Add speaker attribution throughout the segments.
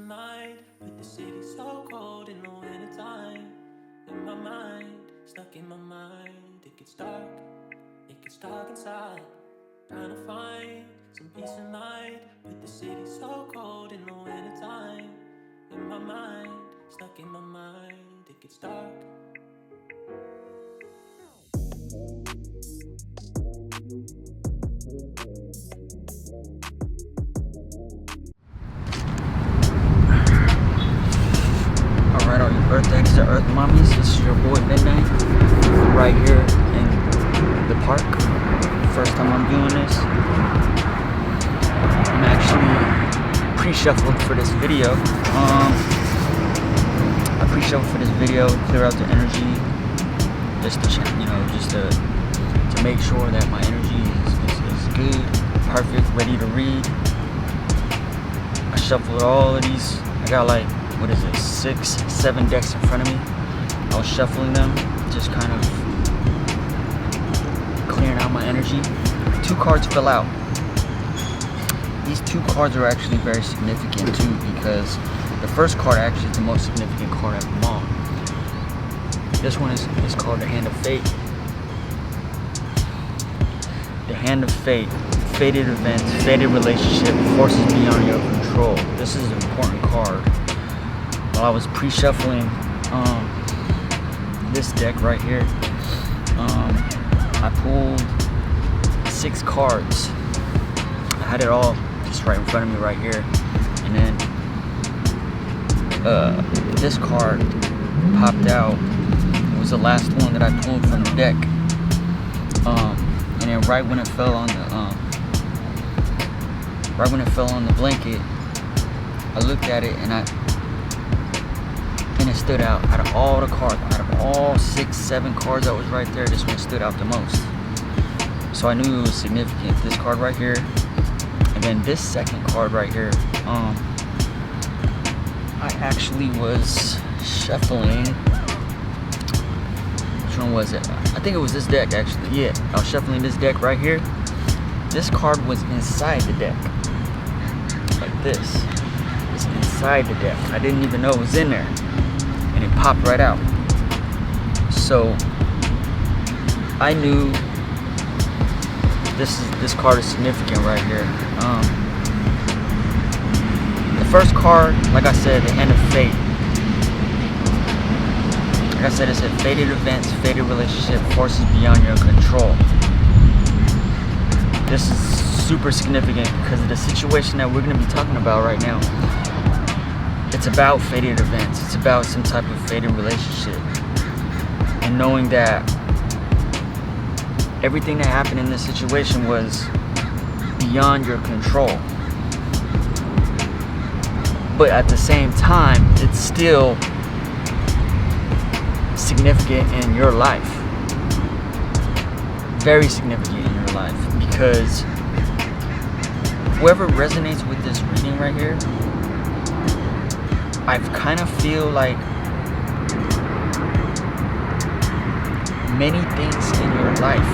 Speaker 1: mind, but the city's so cold in the wintertime. In my mind, stuck in my mind, it gets dark inside. Trying to find some peace of mind, but the city's so cold in the wintertime. In my mind, stuck in my mind, it gets dark.
Speaker 2: Alright, all you Earth Daddies and Earth Mommies, this is your boy Midnight, right here in the park. First time I'm doing this. I'm actually pre-shuffled for this video. I pre-shuffled for this video, clear out the energy, just to make sure that my energy is good, perfect, ready to read. I shuffled all of these. I got like, 6-7 decks in front of me. I was shuffling them, just kind of clearing out my energy. 2 cards fell out. These 2 cards are actually very significant too, because the first card actually is the most significant card of them all. This one is called the Hand of Fate. The Hand of Fate. Fated events, fated relationship, forces beyond your control. This is an important card. While I was pre-shuffling this deck right here, I pulled 6 cards. I had it all just right in front of me right here, and then this card popped out. It was the last one that I pulled from the deck, and then right when it fell on the blanket, I looked at it and it stood out. Out of all the cards, out of all 6-7 cards that was right there, this one stood out the most. So I knew it was significant. This card right here, and then this second card right here. I actually was shuffling. Which one was it? I think it was this deck actually. Yeah, I was shuffling this deck right here. This card was inside the deck, like this. It's inside the deck. I didn't even know it was in there. And it popped right out. So I knew this card is significant right here. The first card, like I said, the Hand of Fate. Like I said, it said fated events, fated relationship, forces beyond your control. This is super significant because of the situation that we're going to be talking about right now. It's about fated events. It's about some type of fated relationship. And knowing that everything that happened in this situation was beyond your control. But at the same time, it's still significant in your life. Very significant in your life. Because whoever resonates with this reading right here, I kind of feel like many things in your life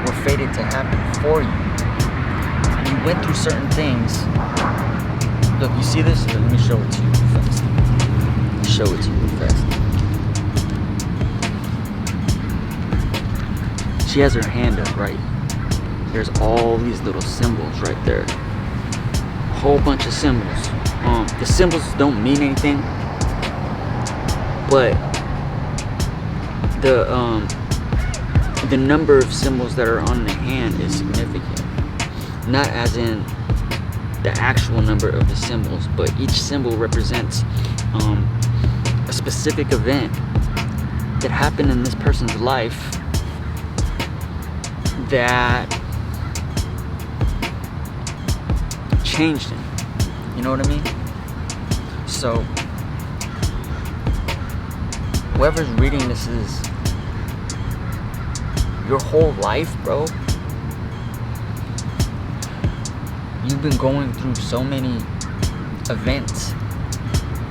Speaker 2: were fated to happen for you. You went through certain things. Look, you see this? Let me show it to you fast. Show it to you fast. She has her hand up, right? There's all these little symbols right there. A whole bunch of symbols. The symbols don't mean anything, but the number of symbols that are on the hand is significant. Not as in the actual number of the symbols, but each symbol represents a specific event that happened in this person's life that changed him. You know what I mean? So whoever's reading this is your whole life, bro. You've been going through so many events.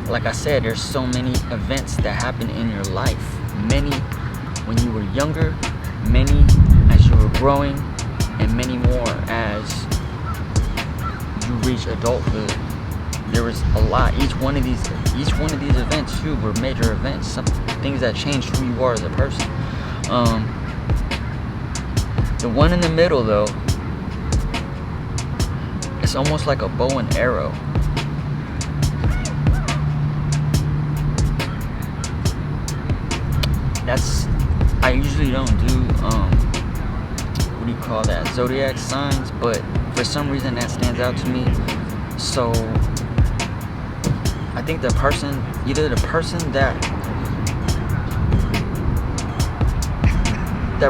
Speaker 2: Like I said, there's so many events that happen in your life. Many when you were younger, many as you were growing, and many more as you reach adulthood. there was a lot. Each one of these events too were major events. Some things that changed who you are as a person. The one in the middle though, it's almost like a bow and arrow. I usually don't do what do you call that, zodiac signs, but for some reason that stands out to me. So I think either the person that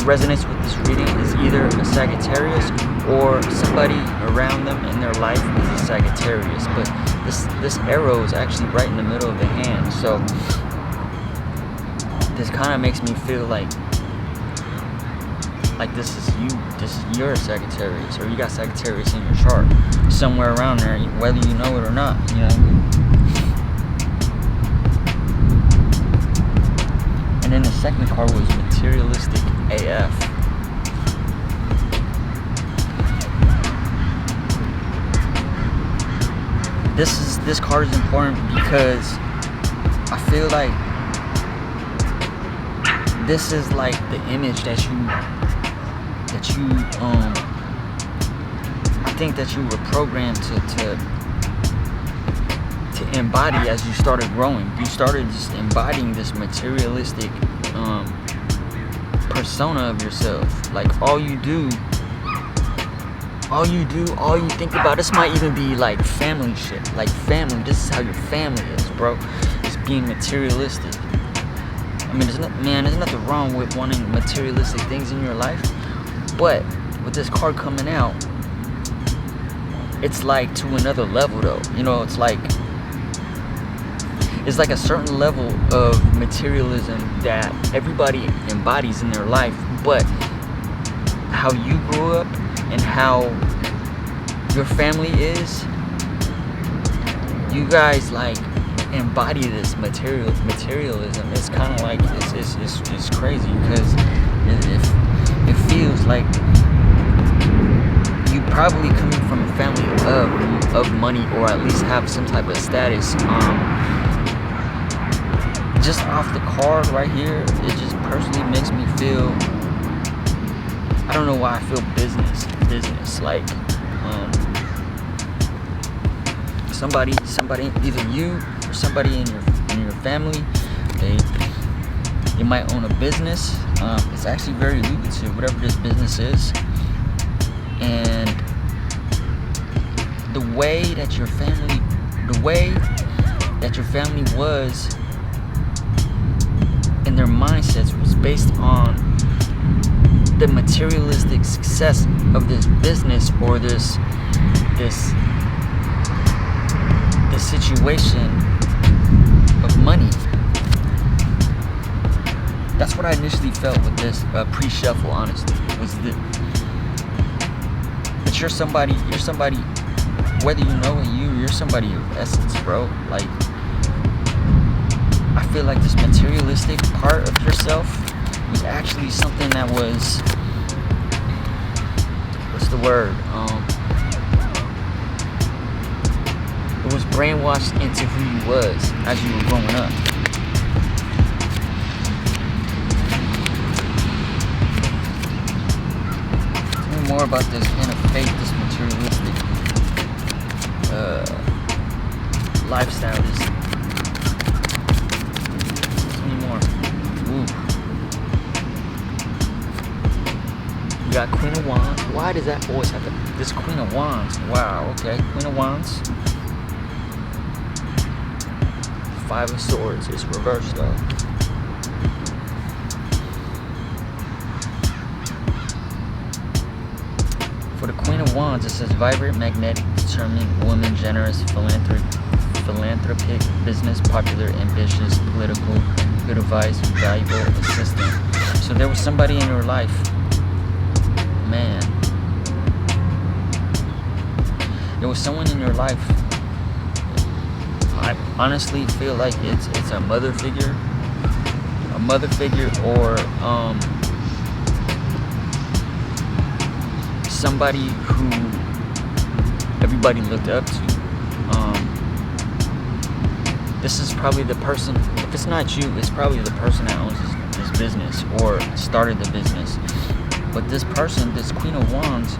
Speaker 2: resonates with this reading is either a Sagittarius or somebody around them in their life is a Sagittarius. But this arrow is actually right in the middle of the hand, so this kind of makes me feel like this is your Sagittarius, or you got Sagittarius in your chart somewhere around there, whether you know it or not, you know. And then the second card was materialistic AF. This card is important because I feel like this is like the image that you I think that you were programmed to embody as you started growing. You started just embodying this materialistic persona of yourself. Like all you think about, this might even be like family shit. Like family, this is how your family is, bro. It's being materialistic. I mean, there's nothing wrong with wanting materialistic things in your life, but with this card coming out, it's like to another level though. You know, it's like a certain level of materialism that everybody embodies in their life, but how you grew up and how your family is, you guys like embody this materialism. It's kind of like it's crazy because it feels like you probably coming from a family of money, or at least have some type of status. Just off the card right here, it just personally makes me feel, I don't know why I feel business like somebody, either you or somebody in your family, you might own a business. It's actually very lucrative, whatever this business is, and the way that your family was, and their mindsets was based on the materialistic success of this business or this situation of money. That's what I initially felt with this pre-shuffle, honestly, was that. But you're somebody, whether you know it, you're somebody of essence, bro. Like, I feel like this materialistic part of yourself was actually something that was, what's the word? It was brainwashed into who you was as you were growing up. Tell me more about this inner faith, this materialistic lifestyle. Tell me more. Ooh. You got Queen of Wands. Why does that always have this Queen of Wands? Wow, okay. Queen of Wands. Five of Swords. It's reversed though. For the Queen of Wands, it says vibrant, magnetic, determined, woman, generous, philanthropic, business, popular, ambitious, political, good advice, valuable, assistant. So there was somebody in your life, man. There was someone in your life. I honestly feel like it's a mother figure, or somebody who everybody looked up to. this is probably the person, if it's not you, it's probably the person that owns this business or started the business. But this person, this Queen of Wands,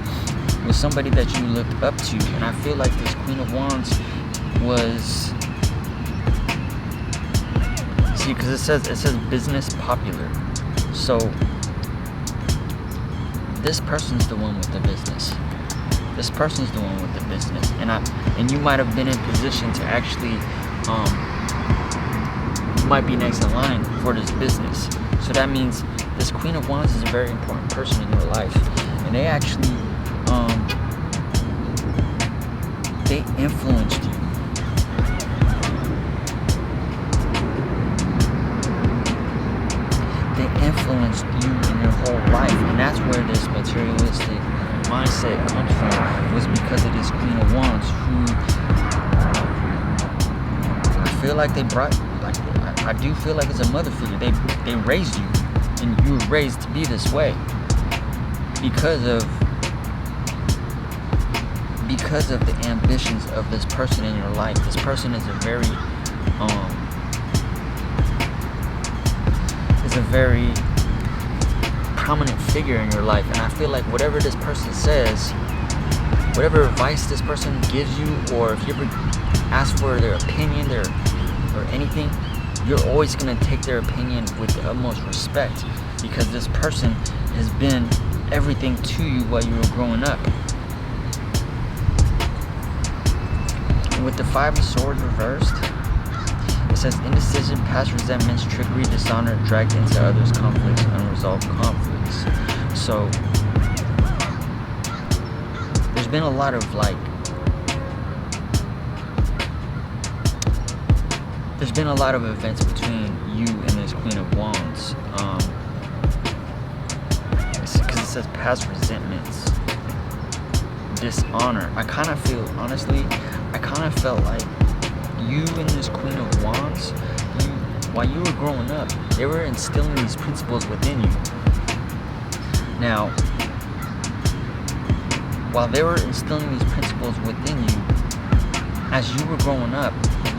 Speaker 2: was somebody that you looked up to. And I feel like this Queen of Wands was, see, because it says business popular. So this person's the one with the business. This person's the one with the business. And you might have been in position to actually, you might be next in line for this business. So that means this Queen of Wands is a very important person in your life. And they actually, they influenced you. They influenced you in your whole life. And that's where this materialistic mindset comes from, was because of this Queen of Wands, who I feel like they brought, like, I do feel like it's a mother figure. They raised you, and you were raised to be this way because of the ambitions of this person in your life. This person is a very prominent figure in your life, and I feel like whatever this person says, whatever advice this person gives you, or if you ever ask for their opinion or anything, you're always going to take their opinion with the utmost respect, because this person has been everything to you while you were growing up. And with the Five of Swords reversed, it says indecision, past resentments, trickery, dishonor, dragged into others' conflicts, unresolved conflicts. So there's been a lot of events between you and this Queen of Wands. Because it says past resentments, dishonor. I kind of feel, honestly, felt like you and this Queen of Wands, while you were growing up, they were instilling these principles within you. Now, while they were instilling these principles within you, as you were growing up,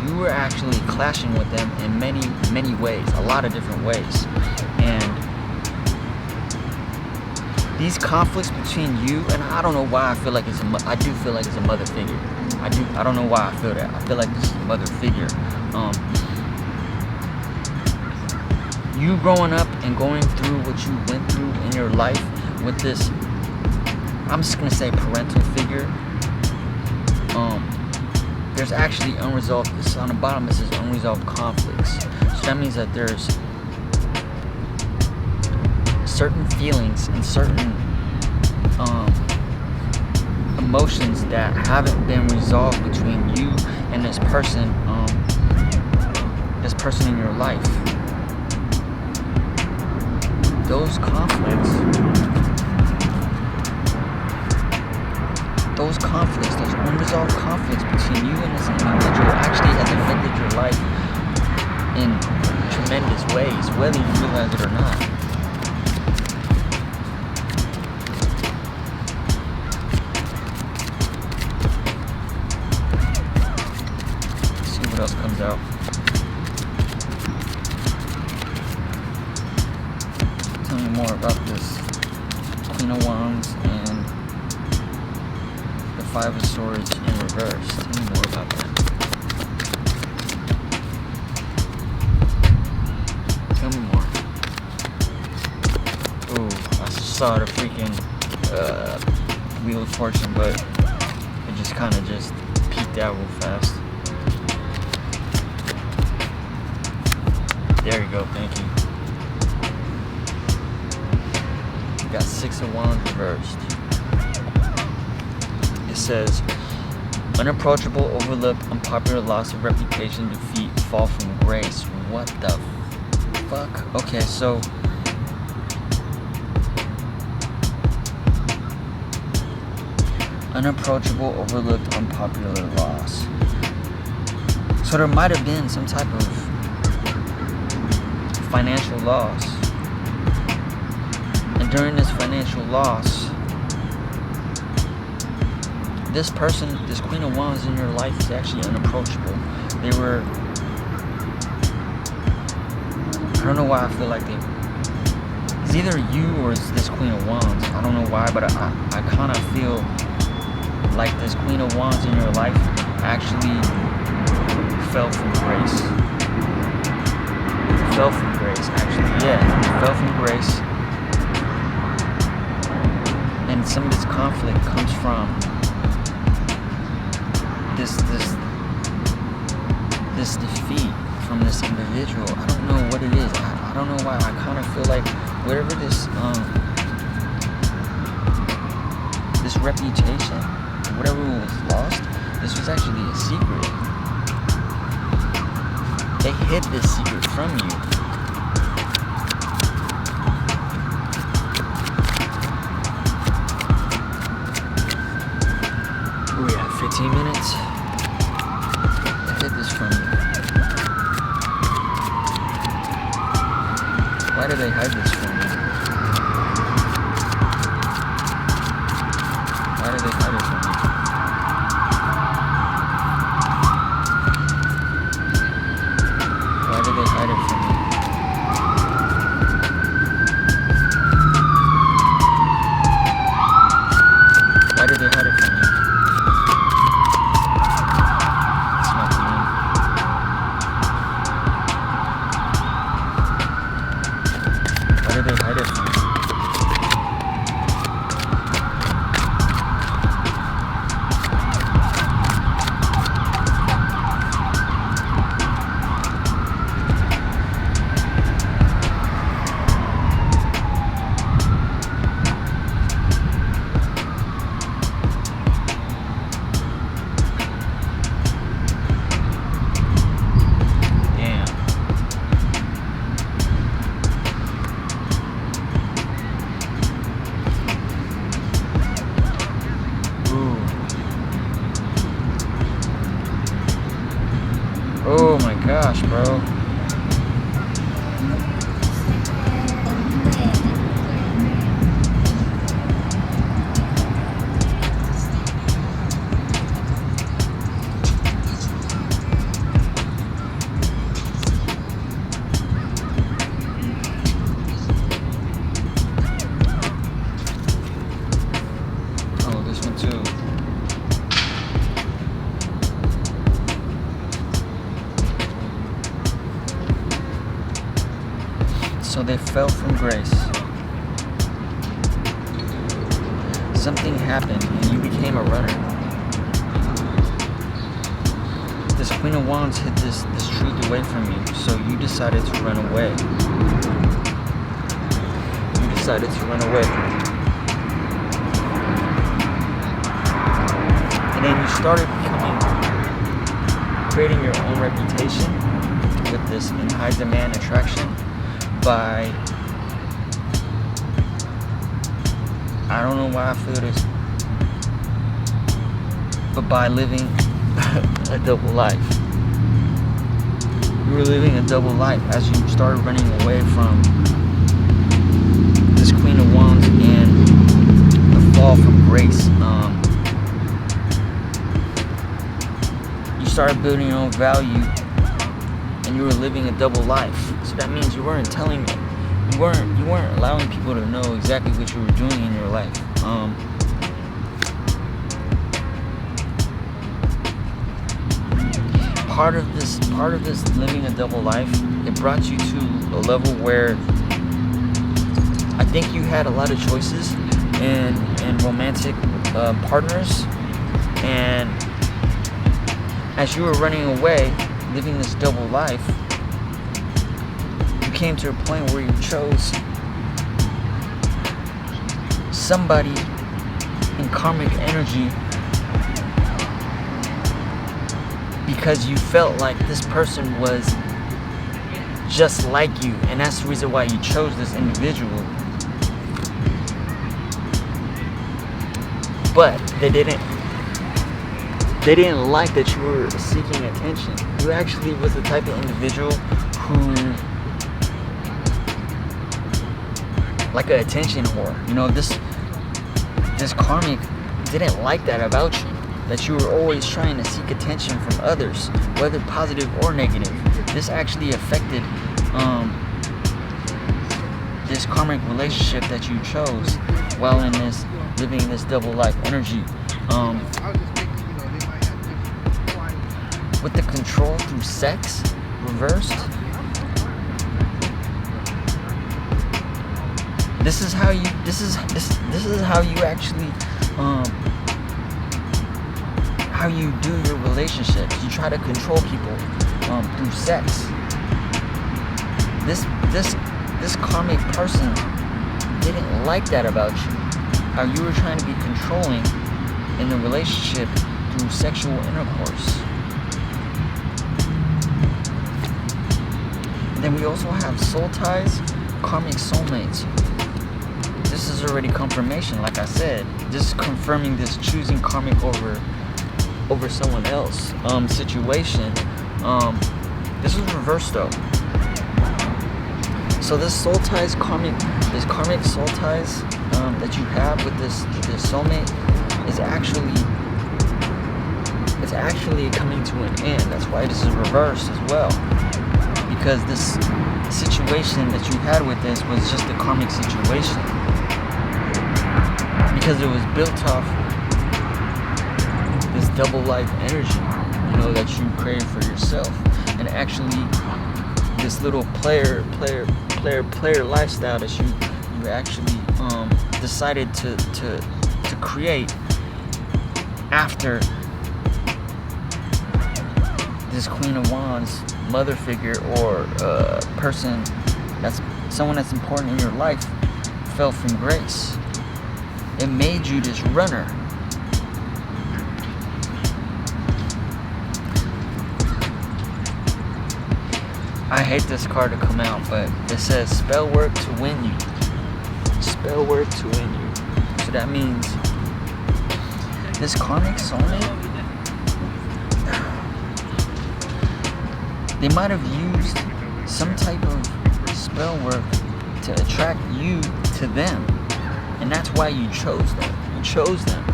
Speaker 2: you were actually clashing with them in many, many ways, a lot of different ways. And these conflicts between you, and I don't know why I feel like I do feel like it's a mother figure. I don't know why I feel that. I feel like this is a mother figure. You growing up and going through what you went through in your life with this, I'm just gonna say parental figure. There's actually unresolved, this on the bottom it says unresolved conflicts. So that means that there's certain feelings and certain emotions that haven't been resolved between you and this person in your life. Those conflicts, those unresolved conflicts between you and this individual actually has affected your life in tremendous ways, whether you realize it or not. Let's see what else comes out. Tell me more about this Queen of Wands and the Five of Swords in reverse. Tell me more about that. Tell me more. Ooh, I saw the freaking Wheel of Fortune, but it just kind of just peeked out real fast. There you go, thank you. We got Six of Wands reversed. It says, unapproachable, overlooked, unpopular, loss of reputation, defeat, fall from grace. What the fuck? Okay, so unapproachable, overlooked, unpopular, loss. So there might have been some type of financial loss. And during this financial loss, this person, this Queen of Wands in your life is actually unapproachable. I don't know why I feel like it's either you or it's this Queen of Wands. I don't know why, but I kind of feel like this Queen of Wands in your life actually fell from grace. Fell from grace, actually. Yeah, fell from grace. And some of this conflict comes from this defeat from this individual. I don't know what it is. I don't know why. I kind of feel like whatever this reputation, whatever was lost, this was actually a secret. They hid this secret from you. We have 15 minutes. They hid this from you. Why do they hide this from you? Why do they hide it from you? Why do they hide it from you? Why do they hide it from you? It's not the end. Why do they hide it from you? Oh my gosh, bro. Oh, this one too. So they fell from grace. Something happened and you became a runner. This Queen of Wands hid this truth away from you, so you decided to run away. You decided to run away. And then you started creating your own reputation with this in high demand attraction by, I don't know why I feel this, but by living a double life. You were living a double life as you started running away from this Queen of Wands and the fall from grace. You started building your own value and you were living a double life. So that means you weren't telling me, you weren't allowing people to know exactly what you were doing in your life. Part of this living a double life, it brought you to a level where I think you had a lot of choices and romantic partners, and as you were running away, living this double life, you came to a point where you chose somebody in karmic energy because you felt like this person was just like you, and that's the reason why you chose this individual. But they didn't like that you were seeking attention. You actually was the type of individual who, like an attention whore. You know, this karmic didn't like that about you. That you were always trying to seek attention from others, whether positive or negative. This actually affected this karmic relationship that you chose while in this living this double life energy. With the control through sex reversed, this is how you actually how you do your relationships. You try to control people through sex. This karmic person didn't like that about you. How you were trying to be controlling in the relationship through sexual intercourse. And then we also have soul ties, karmic soulmates. This is already confirmation, like I said. This is confirming this choosing karmic over someone else situation. This is reversed though. So this soul ties, karmic soul ties that you have with this soulmate is actually coming to an end. That's why this is reversed as well. Because this situation that you had with this was just a karmic situation. Because it was built off this double life energy, that you crave for yourself. And actually this little player lifestyle that you actually decided to create after this Queen of Wands mother figure or person someone that's important in your life fell from grace. It made you this runner. I hate this card to come out, but it says spell work to win you. Spell work to win you. So that means this karmic soulmate, they might have used some type of spell work to attract you to them. And that's why you chose them. You chose them.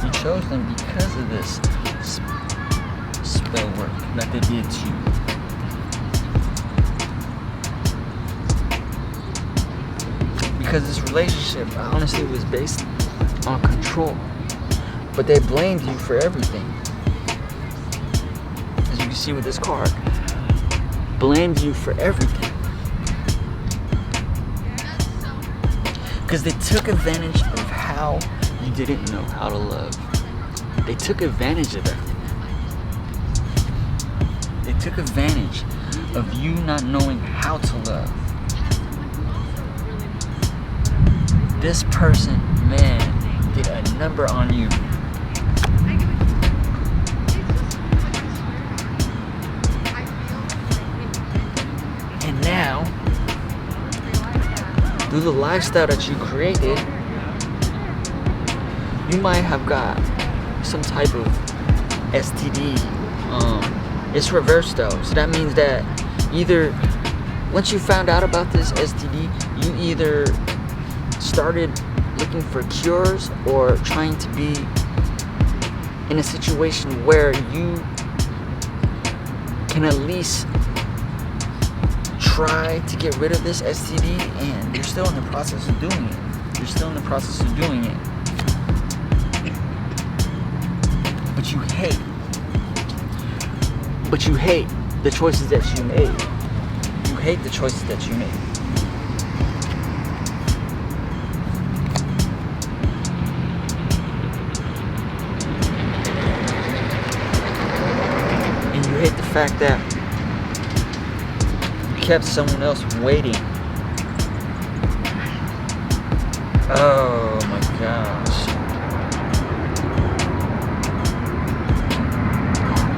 Speaker 2: You chose them because of this spell work that they did to you. Because this relationship honestly was based on control. But they blamed you for everything. As you can see with this card. Blamed you for everything. Because they took advantage of how you didn't know how to love. They took advantage of that. They took advantage of you not knowing how to love. This person, man, did a number on you. And now, through the lifestyle that you created, you might have got some type of STD. It's reversed though, so that means that either once you found out about this STD, you either started looking for cures or trying to be in a situation where you can at least try to get rid of this STD, and you're still in the process of doing it. You're still in the process of doing it. But you hate the choices that you made. You hate the choices that you made. And you hate the fact that you kept someone else waiting. Oh my gosh.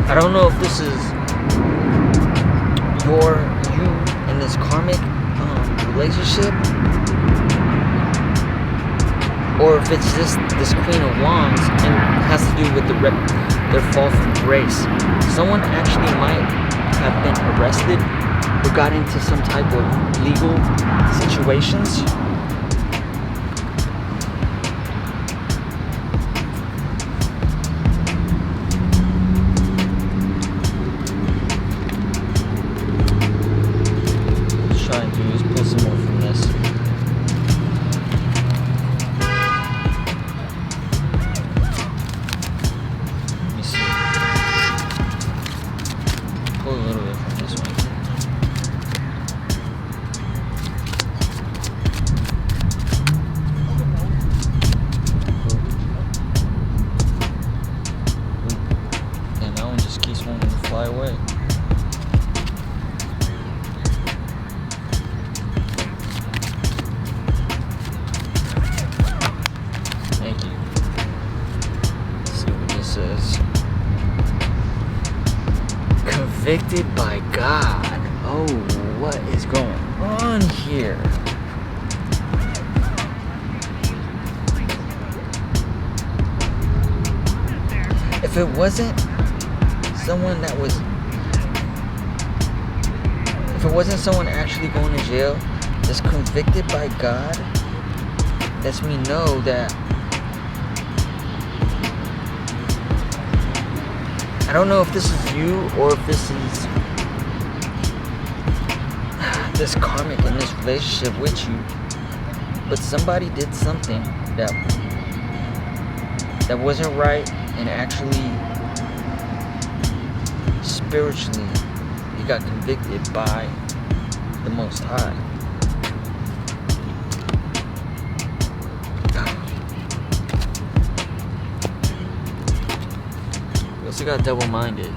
Speaker 2: I don't know if this is you in this karmic relationship, or if it's just this Queen of Wands and it has to do with their fall from grace. Someone actually might have been arrested or got into some type of legal situations. Pull some more from this. fly away. Thank you. Let's see what this says. Convicted by God. Oh, what is going on here? If it wasn't someone that was, if it wasn't someone actually going to jail, that's convicted by God, lets me know that I don't know if this is you or if this is this karmic in this relationship with you, but somebody did something that wasn't right, and actually spiritually he got convicted by the Most High. We also got double-minded.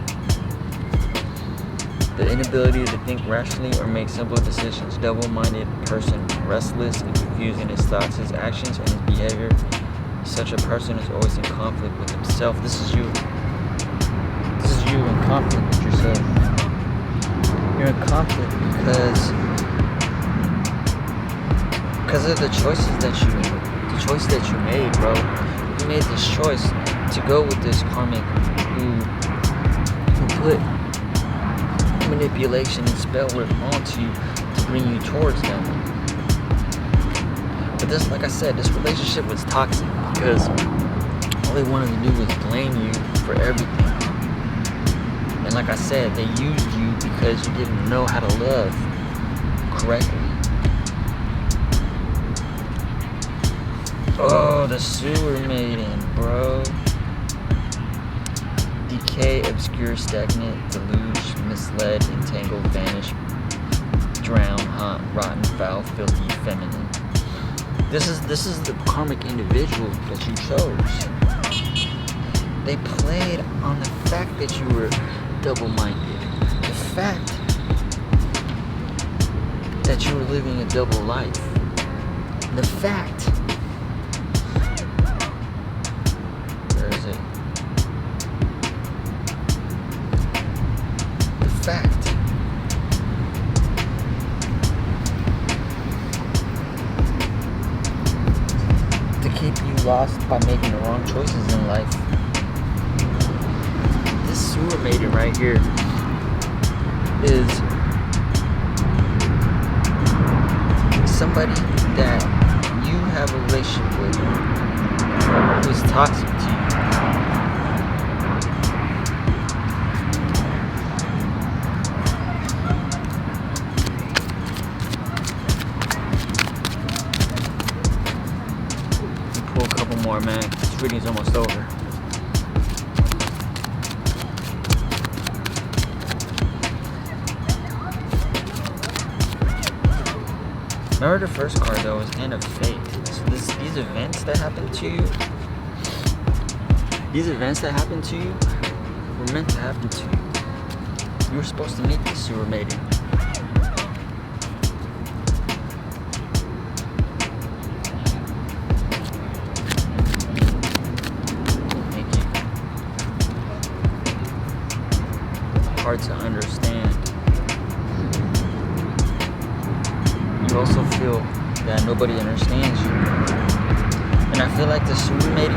Speaker 2: The inability to think rationally or make simple decisions. Double-minded person, restless and confused in his thoughts, his actions, and his behavior. Such a person is always in conflict with himself. This is you. This is you in conflict with yourself. You're in conflict because of the choices that you made, bro. You made this choice to go with this karmic who put manipulation and spell work onto you to bring you towards them. But this, like I said, this relationship was toxic because all they wanted to do was blame you for everything. And like I said, they used you because you didn't know how to love correctly. Oh, the sewer maiden, bro. Decay, obscure, stagnant, deluge, misled, entangled, vanish, drown, haunt, rotten, foul, filthy, feminine. This is the karmic individual that you chose. They played on the fact that you were double-minded. The fact that you were living a double life. The fact. Where is it? The fact. To keep you lost by making the wrong choices in life. This sewer maiden right here is somebody that you have a relationship with who is toxic to you. Pull a couple more, man. This reading's almost over. Remember the first card though was Hand of Fate. So these events that happened to you, were meant to happen to you. You were supposed to meet this sewer maiden. Thank you. Hard to understand. You also feel that nobody understands you. And I feel like the sewer maiden,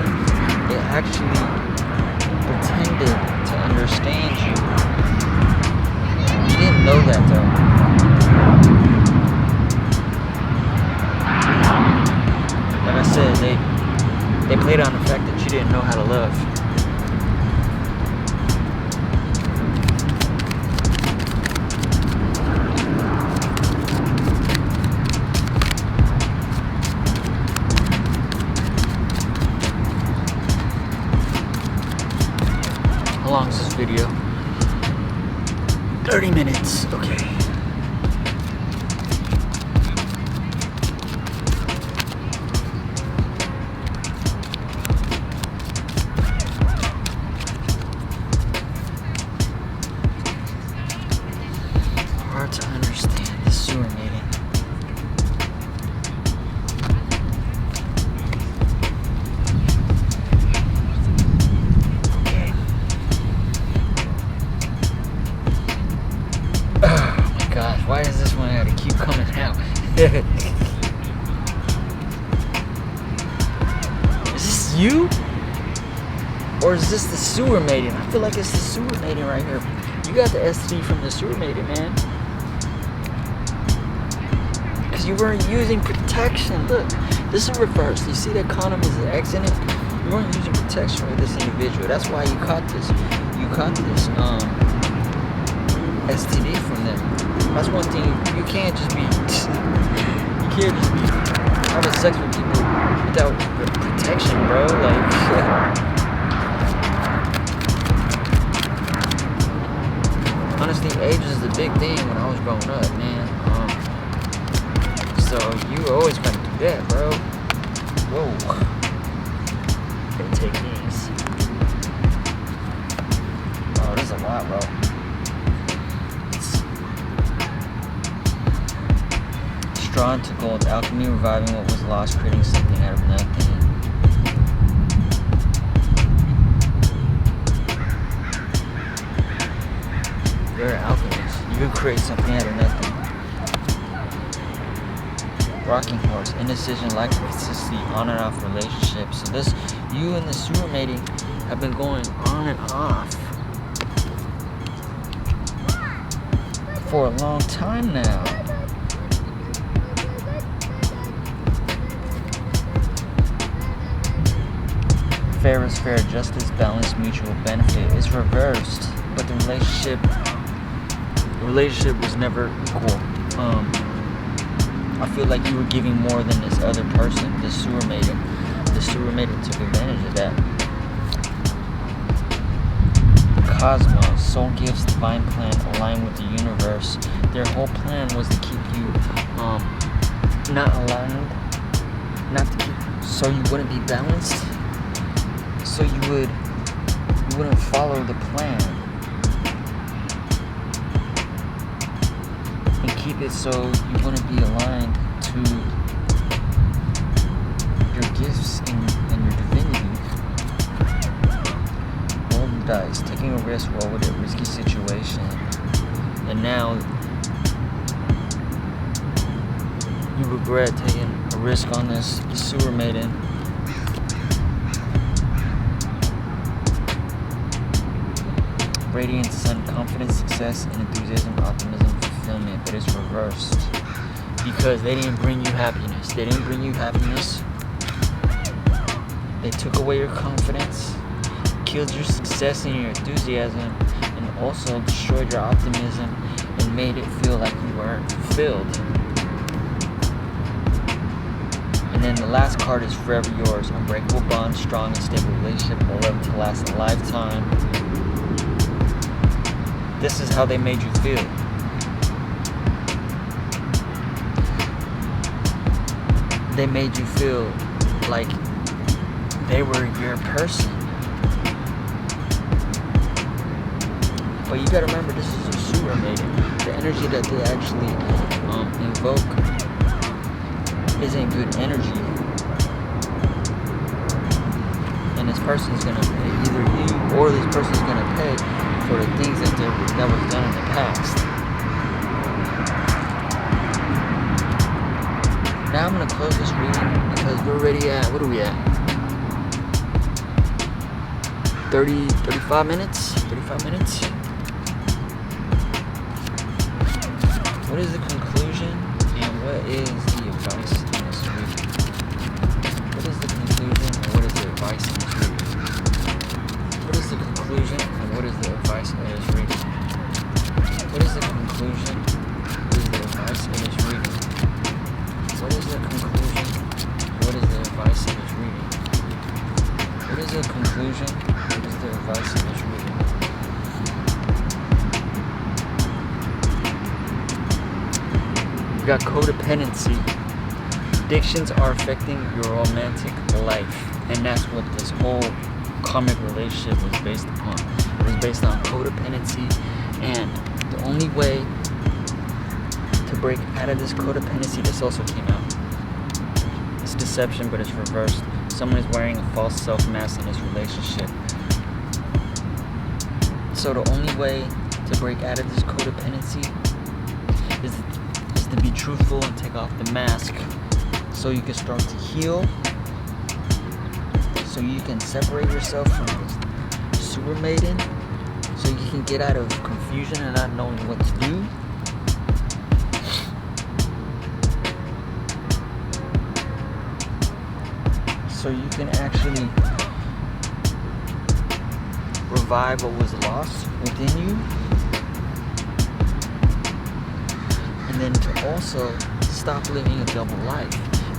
Speaker 2: it actually pretended to understand you. You didn't know that though. Like I said, they played on the fact that you didn't know how to love. How long is this video? 30 minutes, okay. Is this you? Or is this the sewer mating? I feel like it's the sewer mating right here. You got the STD from the sewer mating, man. Because you weren't using protection. Look, this is reversed. You see that condom is exiting? You weren't using protection with this individual. That's why you caught this. You caught this STD from them. That's one thing. You can't just be. You can't just be having sex with people without protection, bro. Like. Honestly, age is the big thing when I was growing up, man. So you always gotta do that, bro. Whoa. Gotta take these. Oh, this is a lot, bro. Straw into gold, alchemy reviving what was lost, creating something out of nothing. You're an alchemist. You can create something out of nothing. Rocking horse, indecision, lack of consistency, on and off relationships. So this, you and the sewer mating have been going on and off for a long time now. Fair is fair, justice, balance, mutual benefit is reversed, but the relationship was never equal. I feel like you were giving more than this other person, the sewer maiden. The sewer maiden took advantage of that. Cosmos, soul gifts, divine plan, align with the universe. Their whole plan was to keep you not aligned, so you wouldn't be balanced, so you wouldn't follow the plan. Keep it so you wouldn't be aligned to your gifts and your divinity. Roll the dice, taking a risk, roll with a risky situation. And now you regret taking a risk on this sewer maiden. Radiant sun, confidence, success, and enthusiasm, optimism, fulfillment, but it's reversed because they didn't bring you happiness. They didn't bring you happiness. They took away your confidence, killed your success and your enthusiasm, and also destroyed your optimism and made it feel like you weren't fulfilled. And then the last card is forever yours. Unbreakable bond, strong and stable relationship, will love to last a lifetime. This is how they made you feel. They made you feel like they were your person. But you gotta remember, this is a sewer mating. The energy that they actually invoke isn't good energy. And this person's gonna pay, either you or this person's gonna pay for the things that was done in the past. Now I'm gonna close this reading because we're already at, what are we at? 35 minutes? 35 minutes? What is the conclusion and what is the advice in this reading? What is the conclusion and what is the advice in this reading? What is the conclusion and what is the advice in this reading? What is the conclusion? What is the advice in this reading? What is the conclusion? What is the advice in this reading? What is the conclusion? What is the advice in this reading? We got codependency. Addictions are affecting your romantic life, and that's what this whole karmic relationship was based upon. It was based on codependency, and the only way to break out of this codependency, this also came out. It's deception, but it's reversed. Someone is wearing a false self-mask in this relationship. So the only way to break out of this codependency is to be truthful and take off the mask so you can start to heal, so you can separate yourself from this super maiden, so you can get out of confusion and not knowing what to do. So you can actually revive what was lost within you. And then to also stop living a double life,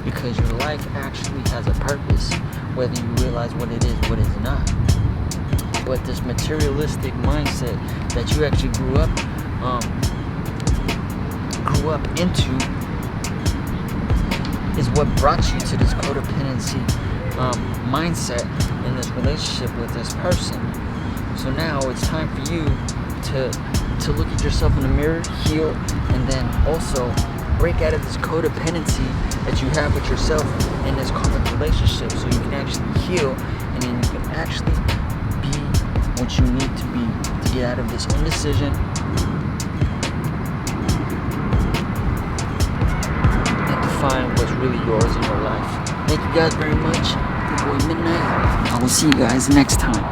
Speaker 2: because your life actually has a purpose, whether you realize what it is, what it is not. But this materialistic mindset that you actually grew up into is what brought you to this codependency mindset in this relationship with this person. So now it's time for you to look at yourself in the mirror, heal, and then also break out of this codependency that you have with yourself in this karmic relationship, so you can actually heal, and then you can actually be what you need to be to get out of this indecision and to find what's really yours in your life. Thank you guys very much. Your boy Midnight. I will see you guys next time.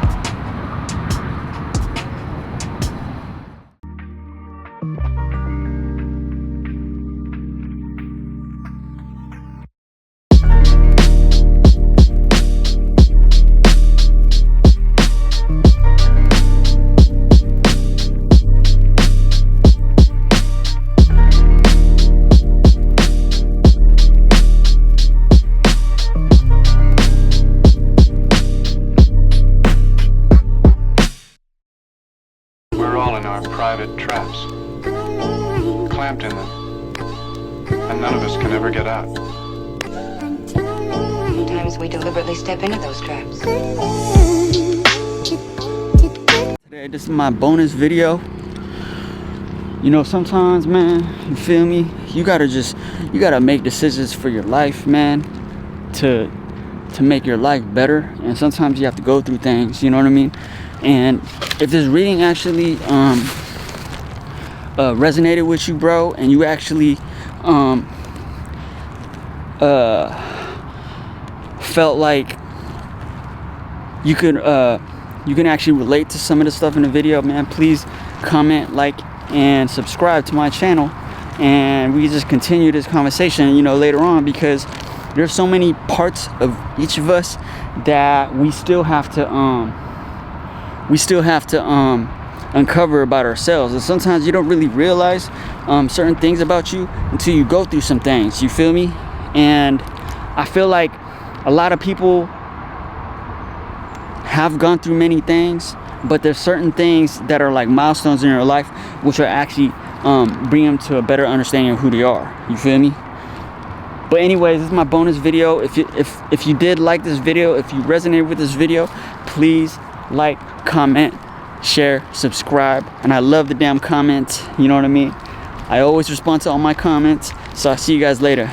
Speaker 3: Private traps, clamped in them, and none of us can ever get out.
Speaker 4: Sometimes we deliberately step into those traps.
Speaker 2: Today, this is my bonus video. You know, sometimes, man, you feel me? You gotta make decisions for your life, man, to make your life better. And sometimes you have to go through things, you know what I mean? And if this reading actually resonated with you, bro, and you actually felt like you can actually relate to some of the stuff in the video, man, please comment, like, and subscribe to my channel, and we just continue this conversation, you know, later on, because there's so many parts of each of us that we still have to uncover about ourselves. And sometimes you don't really realize certain things about you until you go through some things, you feel me? And I feel like a lot of people have gone through many things, but there's certain things that are like milestones in your life which are actually bring them to a better understanding of who they are, you feel me? But anyways, this is my bonus video. If you did like this video, if you resonated with this video, please like, comment, share, subscribe. And I love the damn comments, you know what I mean? I always respond to all my comments. So I'll see you guys later.